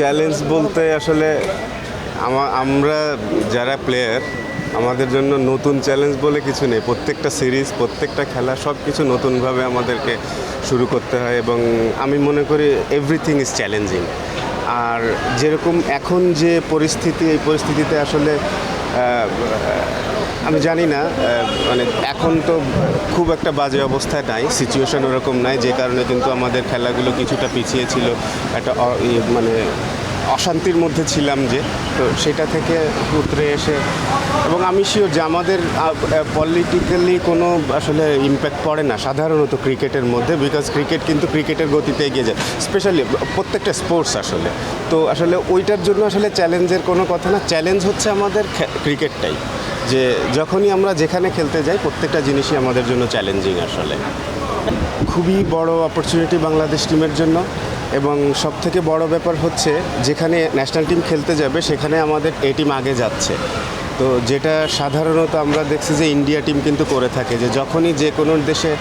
Challenge বলতে আসলে আমরা যারা প্লেয়ার আমাদের জন্য নতুন চ্যালেঞ্জ বলে কিছু নেই। প্রত্যেকটা সিরিজ, প্রত্যেকটা খেলা সব কিছু নতুনভাবে আমাদেরকে শুরু করতে হয় এবং আমি মনে করি এভরিথিং ইজ চ্যালেঞ্জিং। আর যেরকম এখন যে পরিস্থিতি, এই পরিস্থিতিতে আসলে আমি জানি না, মানে এখন তো খুব একটা বাজে অবস্থায় নাই, সিচুয়েশন ওরকম নাই, যে কারণে কিন্তু আমাদের খেলাগুলো কিছুটা পিছিয়ে ছিল, একটা মানে অশান্তির মধ্যে ছিলাম, যে তো সেটা থেকে উতরে এসে, এবং আমি শিওর যে আমাদের পলিটিক্যালি কোনো আসলে ইম্প্যাক্ট পড়ে না সাধারণত ক্রিকেটের মধ্যে, বিকজ ক্রিকেট কিন্তু ক্রিকেটের গতিতে এগিয়ে যায়, স্পেশালি প্রত্যেকটা স্পোর্টস আসলে। তো আসলে ওইটার জন্য আসলে চ্যালেঞ্জের কোনো কথা না, চ্যালেঞ্জ হচ্ছে আমাদের ক্রিকেটটাই, যে যখনই আমরা যেখানে খেলতে যাই প্রত্যেকটা জিনিসই আমাদের জন্য চ্যালেঞ্জিং আসলে। খুবই বড় অপরচুনিটি বাংলাদেশ টিমের জন্য, এবং সবথেকে বড় ব্যাপার হচ্ছে যেখানে ন্যাশনাল টিম খেলতে যাবে সেখানে আমাদের এ টিম আগে যাচ্ছে। তো যেটা সাধারণত আমরা দেখছি যে ইন্ডিয়া টিম কিন্তু করে থাকে, যে যখনই যে কোনো দেশে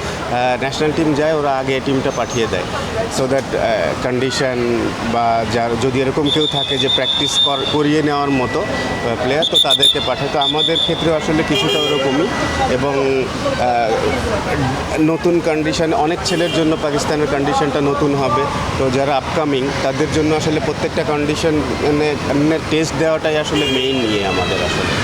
ন্যাশনাল টিম যায় ওরা আগে টিমটা পাঠিয়ে দেয়, সো দ্যাট কন্ডিশন বা যার যদি এরকম কেউ থাকে যে প্র্যাকটিস করিয়ে নেওয়ার মতো প্লেয়ার, তো তাদেরকে পাঠায়। তো আমাদের ক্ষেত্রে আসলে কিছুটা ওরকমই, এবং নতুন কন্ডিশন অনেক ছেলের জন্য পাকিস্তানের কন্ডিশনটা নতুন হবে। তো যারা আপকামিং তাদের জন্য আসলে প্রত্যেকটা কন্ডিশনে টেস্ট দেওয়াটাই আসলে মেইন নিয়ে আমাদের আসলে।